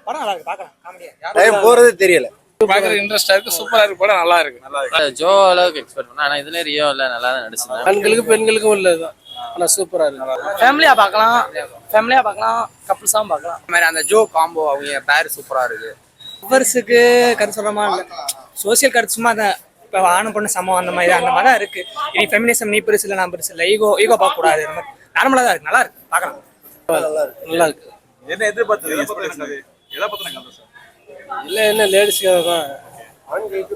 படம் நல்லா இருக்கு, பார்க்கலாம். காமெடியா டைம் போறது தெரியல. பாக்குறது இன்ட்ரெஸ்டா இருக்கு, சூப்பரா இருக்கு, படம் நல்லா இருக்கு. ஜோ அளவுக்கு எக்ஸ்பெக்ட் பண்ணா, ஆனா இதுல ரியோ இல்ல, நல்லா தான் நடிச்சிருந்தாங்க. ஆண்களுக்கு பெண்களுக்கும் உள்ளதுதான், ஆனா சூப்பரா இருக்கு. ஃபேமிலியா பார்க்கலாம், கப்புள்ஸாவும் பார்க்கலாம். இந்த மாதிரி அந்த ஜோ காம்போ அவங்க பேர் சூப்பரா இருக்கு. லவ்வர்ஸுக்கு கருத்து சொல்ற மாதிரி இல்லை, சோசியல் கருத்து சும்மா தான். இப்போ ஆணும் பொண்ணு சமம் அந்த மாதிரி தான் இருக்கு. இனி ஃபெமினிசம் நீ பெருசு இல்லை நான் பெருசு இல்லை, ஈகோ பார்க்க கூடாது. இந்த மாதிரி நார்மலா தான் இருக்கு, நல்லா இருக்கு, பார்க்கலாம். நல்லா இருக்கு. என்ன எதிர்பார்த்தது? எதை பத்தின கதை சார்? இல்ல என்ன லேடிஸ்க்காக தான்,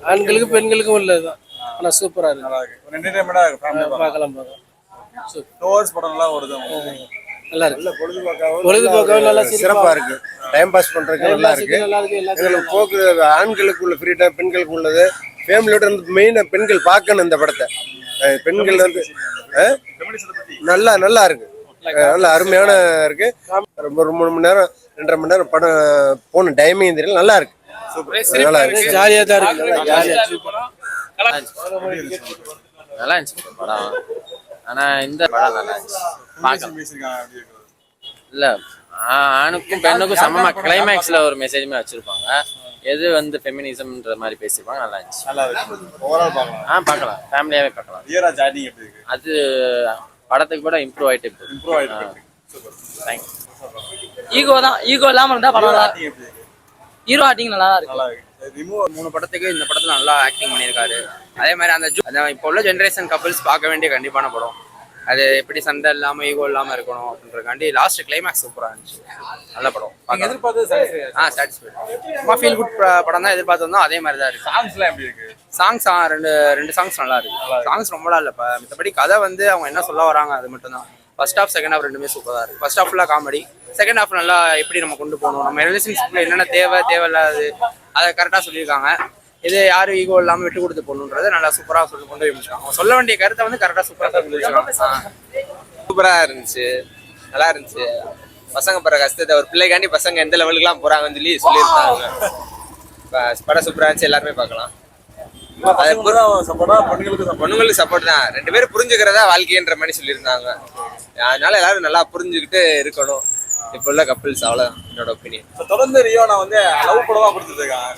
ஆண்களுக்கு பெண்களுக்கும் உள்ளதுதான், ஆனா சூப்பரா இருக்கு. நல்லா இருக்கு, ஒரு என்டர்டைன்மெண்டா இருக்கு, ஃபேமிலியா பார்க்கலாம். டோர்ஸ் படம் நல்லா வருது. நல்லா இருக்கு, பொழுதுபோக்காகவும் நல்லா சிறப்பா இருக்கு, டைம் பாஸ் பண்றதுக்கு நல்லா இருக்கு. எங்களுக்கு போக்கு ஆண்களுக்கு உள்ள ஃப்ரீ டைம், பெண்களுக்கு உள்ளது. ஃபேமிலியோட இருந்து மெயினா பெண்கள் பார்க்கணும் இந்த படத்தை. பெண்கள் வந்து நல்லா இருக்கு, நல்ல அருமையான இருக்கு. ஒரு 3 மணி நேரம் 2.5 மணி நேரம் படம் போன டைமிங் தெரியல, நல்லா இருக்கு, நல்லா இருக்கு, ஜாலியா தான் இருக்கு. நல்லா இருந்துச்சு படம். ஆனா இந்த படம் நல்லா இருந்துச்சு, பார்க்கலாம். இல்ல ஆணுக்கும் பெண்ணுக்கும் சமமா கிளைமேக்ஸ்ல ஒரு மெசேஜுமே வச்சிருப்பாங்க. எது வந்து ஃபெமினிசம்ன்ற மாதிரி பேசிருப்பாங்க, நல்லா இருந்துச்சு. நல்லா இருக்கு, ஓவரால் பார்க்கலாம். பார்க்கலாம், ஃபேமிலியாவே பார்க்கலாம். ரியராஜ் ஆக்டிங் எப்படி இருக்கு? அது படத்துக்கு கூட இம்ப்ரூவ் ஆயிட்டு இருக்கு. Super, thanks. ஈகோ இல்லாம இருந்தா படம் நல்லா ஆக்டிங் எப்படி இருக்கு? ஹீரோ ஆக்டிங் நல்லா இருக்கு. நல்லா இருக்கு. 3 படத்துக்கு இந்த படத்துல நல்லா ஆக்டிங் பண்ணியிருக்காரு. அதே மாதிரி அந்த இப்போ உள்ள ஜென்ரேஷன் கப்பிள்ஸ் பார்க்க வேண்டிய கண்டிப்பான படம். அது எப்படி சண்டை இல்லாம ஈகோ இல்லாம இருக்கணும் அப்படின்றக்காண்டி லாஸ்ட் கிளைமேக்ஸ் சூப்பரா இருந்துச்சு, நல்ல படம். எதிர்பார்த்தது சாட்டிஸ்ஃபைட், ஃபீல் குட் படம் தான் எதிர்பார்த்தோம். அதே மாதிரி தான் இருக்கு. சாங்ஸ்லாம் எப்படி இருக்கு? சாங்ஸ் ரெண்டு சாங்ஸ் நல்லா இருக்கு. சாங்ஸ் ரொம்பலாம் இல்ல, மற்றபடி கதை வந்து அவங்க என்ன சொல்ல வராங்க அது மட்டும் தான். ஃபர்ஸ்ட் ஹாஃப் செகண்ட் ஹாஃப் ரெண்டுமே சூப்பராக இருக்கு. ஃபர்ஸ்ட் ஹாஃப்ல காமெடி, செகண்ட் ஹாஃப் நல்லா எப்படி நம்ம கொண்டு போகணும், நம்ம ரிலேஷன்ஷிப்ல என்னென்ன தேவையில்லாது அதை கரெக்டாக சொல்லியிருக்காங்க. இது யாரும் ஈகோ இல்லாமல் விட்டு கொடுத்து போகணுன்றது நல்லா சூப்பராக சொல்லி கொண்டு போய் முடிச்சாங்க. அவங்க சொல்ல வேண்டிய கருத்தை வந்து கரெக்டாக சூப்பராக சொல்லியிருக்காங்க. சூப்பராக இருந்துச்சு, நல்லா இருந்துச்சு. பசங்க படுற கஷ்டத்தை ஒரு பிள்ளைக்காண்டி பசங்க எந்த லெவலுக்குலாம் போறாங்கன்னு சொல்லியிருந்தாங்க. படம் சூப்பராக இருந்துச்சு, எல்லாருமே பார்க்கலாம். பொண்ணுங்களுக்கு சப்போர்ட் தான், 2 பேரும் புரிஞ்சுக்கிறதா வாழ்க்கைன்ற மாதிரி சொல்லியிருந்தாங்க. அதனால எல்லாரும் நல்லா புரிஞ்சுக்கிட்டு இருக்கணும் இப்போ உள்ள கப்பிள்ஸ். அவ்வளோதான் என்னோட ஒப்பீனியன். தொடர்ந்து ரியோ நான் வந்து லவ் படமா கொடுத்துருக்கேன்.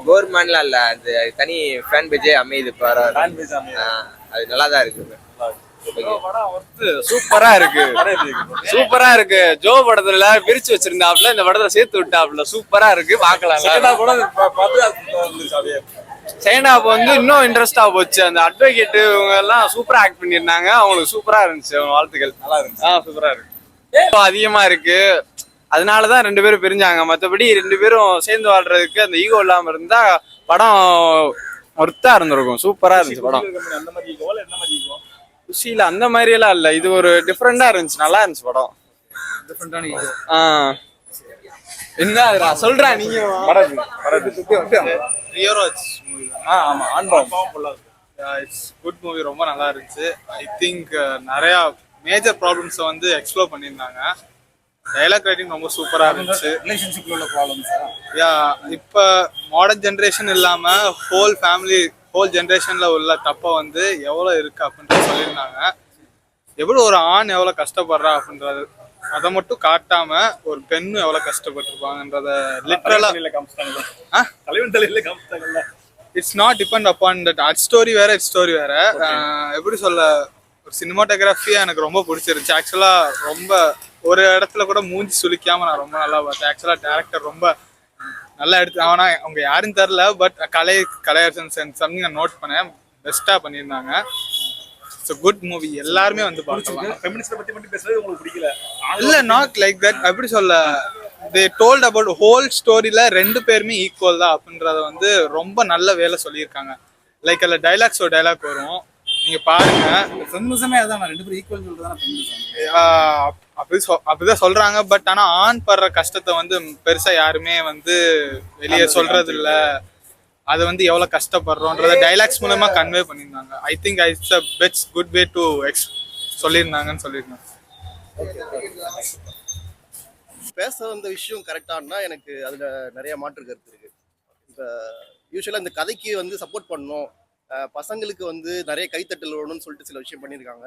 போர்மேன்லாம் இல்லை, அது தனி ஃபேன் பேஜே அமையுது. அது நல்லா தான் இருக்கு. சூப்பரா இருக்கு, சூப்பரா இருக்கு. ஜோ படத்துல பிரிச்சு வச்சிருந்தாப்ல, இந்த படத்துல சேர்த்து விட்டாப்ல, சூப்பரா இருக்கு, பாக்கலாம். செகண்ட் ஹாஃப் வந்து இன்னும் இன்ட்ரெஸ்டா போச்சு. அந்த அட்வொகேட் இவங்க எல்லாம் சூப்பரா ஆக்ட் பண்ணிருந்தாங்க, அவங்களுக்கு சூப்பரா இருந்துச்சு. அவங்க வாழ்த்துக்கள். நல்லா இருந்துச்சு, சூப்பரா இருக்கு. அதிகமா இருக்கு, அதனாலதான் 2 பேரும் பிரிஞ்சாங்க. மற்றபடி 2 பேரும் சேர்ந்து வாழ்றதுக்கு அந்த ஈகோ இல்லாம இருந்தா படம் ஒர்த்தா இருந்திருக்கும். சூப்பரா இருந்துச்சு படம். குஷியில அந்த மாதிரி எல்லாம் இல்ல, இது ஒரு டிஃப்ரெண்டா இருந்துச்சு, நல்லா இருந்துச்சு படம். என்ன சொல்றேன் நீங்க? ரியராஜ் மூவி. ஆமா, ஆண்பாவம். இட்ஸ் குட் மூவி, ரொம்ப நல்லா இருந்துச்சு. ஐ திங்க் நிறைய மேஜர் ப்ராப்ளம்ஸ் வந்து எக்ஸ்ப்ளோர் பண்ணியிருந்தாங்க. டைலாக் ரைட்டிங் ரொம்ப சூப்பரா இருந்துச்சு. ரிலேஷன்ஷிப்ல உள்ள ப்ராப்ளம்ஸ். இப்ப மாடர்ன் ஜென்ரேஷன் இல்லாம ஹோல் ஃபேமிலி, ஹோல் ஜென்ரேஷன்ல உள்ள தப்ப வந்து எவ்வளவு இருக்கு அப்படின்றத சொல்லியிருந்தாங்க. எப்படி ஒரு ஆண் எவ்வளவு கஷ்டப்படுறா அப்படின்றது அதை மட்டும் காட்டாம ஒரு பெண்ணும் எவ்வளவு கஷ்டப்பட்டிருப்பாங்கன்றத லிட்டரலா தலைவன் தலையில காமிச்சிட்டாங்கல்ல. It's not depend upon that. அது ஸ்டோரி வேற, இது ஸ்டோரி வேற. எப்படி சொல்ல, ஒரு சினிமாட்டோகிராஃபியா எனக்கு ரொம்ப பிடிச்சிருந்துச்சு. ஆக்சுவலா ரொம்ப ஒரு இடத்துல கூட மூஞ்சி சுளிக்காம நான் ரொம்ப நல்லா பார்த்தேன். ஆக்சுவலா டேரக்டர் ரொம்ப நல்லா எடுத்து, அவனா அவங்க யாருன்னு தெரில, பட் கலையரசன் சம்திங் நான் நோட் பண்ணேன், பெஸ்டா பண்ணியிருந்தாங்க. இட்ஸ் a good movie, எல்லாருமே வந்து பார்க்கலாம். ஃபெமினிஸ்ட் பத்தி மட்டும் பேசுறது உங்களுக்கு பிடிக்கல? இல்ல, நாட் லைக் தட். எப்படி சொல்ல, they told about whole ஸ்டோரியில 2 பேருமே ஈக்குவல் தான் அப்படின்றத வந்து ரொம்ப நல்ல வேலை சொல்லியிருக்காங்க. லைக் அதில் டைலாக்ஸ் ஒரு டைலாக் வரும், நீங்க பாருங்க. ஃபெமினிசமே அதான், 2 பேரும் ஈக்குவல் சொல்றதுதான் ஃபெமினிசம். அப்படிதான் சொல்றாங்க. பட் ஆனா ஆண் படுற கஷ்டத்தை வந்து பெருசா யாருமே வந்து வெளியே சொல்றது இல்ல. அது வந்து எவ்வளவு கஷ்டப்படுறோன்றத டைலாக்ஸ் மூலமா கன்வே பண்ணியிருந்தாங்க. I think it's a best good way to சொல்லியிருந்தாங்கன்னு சொல்லியிருந்தாங்க. பேச வந்த விஷயம் கரெக்டானா எனக்கு அதுல நிறைய மாற்று கருத்து இருக்கு. இப்போ யூஸ்வலாக இந்த கதைக்கு வந்து சப்போர்ட் பண்ணணும், பசங்களுக்கு வந்து நிறைய கைத்தட்டல் வேணும்னு சொல்லிட்டு சில விஷயம் பண்ணியிருக்காங்க.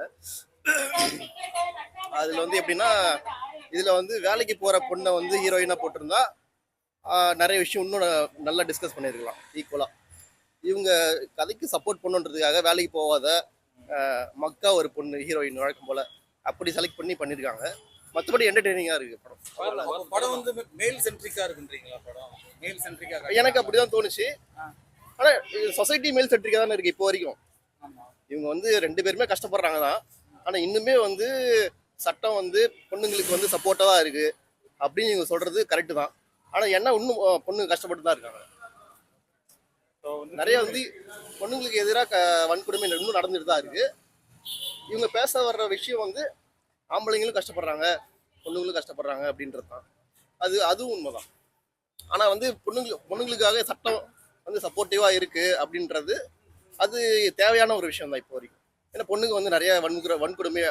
அதில் வந்து எப்படின்னா இதுல வந்து வேலைக்கு போற பொண்ணை வந்து ஹீரோயினா போட்டிருந்தா நிறைய விஷயம் இன்னும் நல்லா டிஸ்கஸ் பண்ணியிருக்கலாம் ஈக்குவலா. இவங்க கதைக்கு சப்போர்ட் பண்ணுன்றதுக்காக வேலைக்கு போகாத மக்கா ஒரு பொண்ணு ஹீரோயின் வழக்கம் போல அப்படி செலக்ட் பண்ணி பண்ணியிருக்காங்க. மற்றபடி என்டர்டெய்னிங்கா இருக்கு படம். படம் வந்து மேல் சென்ட்ரிக்கா இருக்குன்றீங்களா? படம் மேல் சென்ட்ரிக்கா எனக்கு அப்படிதான் தோணுச்சு. ஆனா சொசைட்டி மேல் சென்ட்ரிக்கா தானே இருக்கு இப்போ வரைக்கும். இவங்க வந்து 2 பேருமே கஷ்டப்படுறாங்க தான். ஆனா இன்னுமே வந்து சட்டம் வந்து பொண்ணுங்களுக்கு வந்து சப்போர்ட்டா தான் இருக்கு அப்படின்னு இவங்க சொல்றது கரெக்டு தான். ஆனா என்ன இன்னும் பொண்ணுங்க கஷ்டப்பட்டு தான் இருக்காங்க. நிறைய வந்து பொண்ணுங்களுக்கு எதிராக வன்கொடுமை இன்னும் நடந்துட்டு தான் இருக்கு. இவங்க பேச வர்ற விஷயம் வந்து ஆம்பளைங்களும் கஷ்டப்படுறாங்க பொண்ணுங்களும் கஷ்டப்படுறாங்க அப்படின்றது தான். அதுவும் உண்மைதான். ஆனா வந்து பொண்ணுங்களுக்காக சட்டம் வந்து சப்போர்ட்டிவா இருக்கு அப்படின்றது அது தேவையான ஒரு விஷயம் தான் இப்போ வரைக்கும். ஏன்னா பொண்ணுங்க வந்து நிறைய வன்கொடுமையை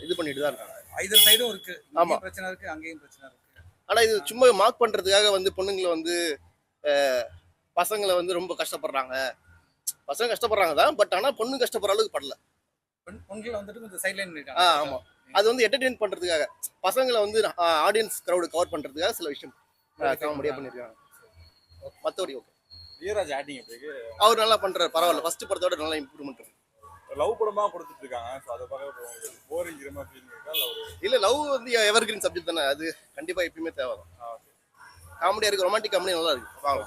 இது பண்ணிட்டு தான் இருக்காங்க. ஐதர் சைடும் இருக்கு. ஆமா, பிரச்சனை இருக்கு, அங்கேயும் பிரச்சனை இருக்கு. ஆனா இது சும்மா மார்க் பண்றதுக்காக வந்து பொண்ணுங்களை வந்து பசங்களை வந்து ரொம்ப கஷ்டப்படுறாங்க. பசங்க கஷ்டப்படுறாங்க தான், பட் ஆனா பொண்ணு கஷ்டப்படுற அளவுக்கு படல. பொண்ணுங்களை வந்துட்டு கொஞ்சம் சைட்லைன் பண்ணிருக்காங்க. ஆமா, அது வந்து என்டர்டெயின் பண்றதுக்காக பசங்களை வந்து ஆடியன்ஸ் கிரௌடு கவர் பண்றதுக்காக சில விஷயம் காமெடியா பண்ணிருக்காங்க. மத்தபடி ஓகே. வீரராஜ் ஆக்டிங் எப்படி இருக்கு? அவர் நல்லா பண்றாரு, பரவாயில்ல. ஃபர்ஸ்ட் படத்தோட நல்லா இம்ப்ரூவ்மெண்ட் இருக்கு. லவ் படமா கொடுத்துட்டு இருக்காங்க. ஸோ அதை பார்க்க போரிங் இருமா ஃபீலிங் இருக்கா? இல்ல, லவ் வந்து எவர்கிரீன் சப்ஜெக்ட் தானே, அது கண்டிப்பா எப்பயுமே தேவை தான். காமெடியா இருக்கு, ரொமான்டிக் காமெடி நல்லா இருக்கு. வாங்க.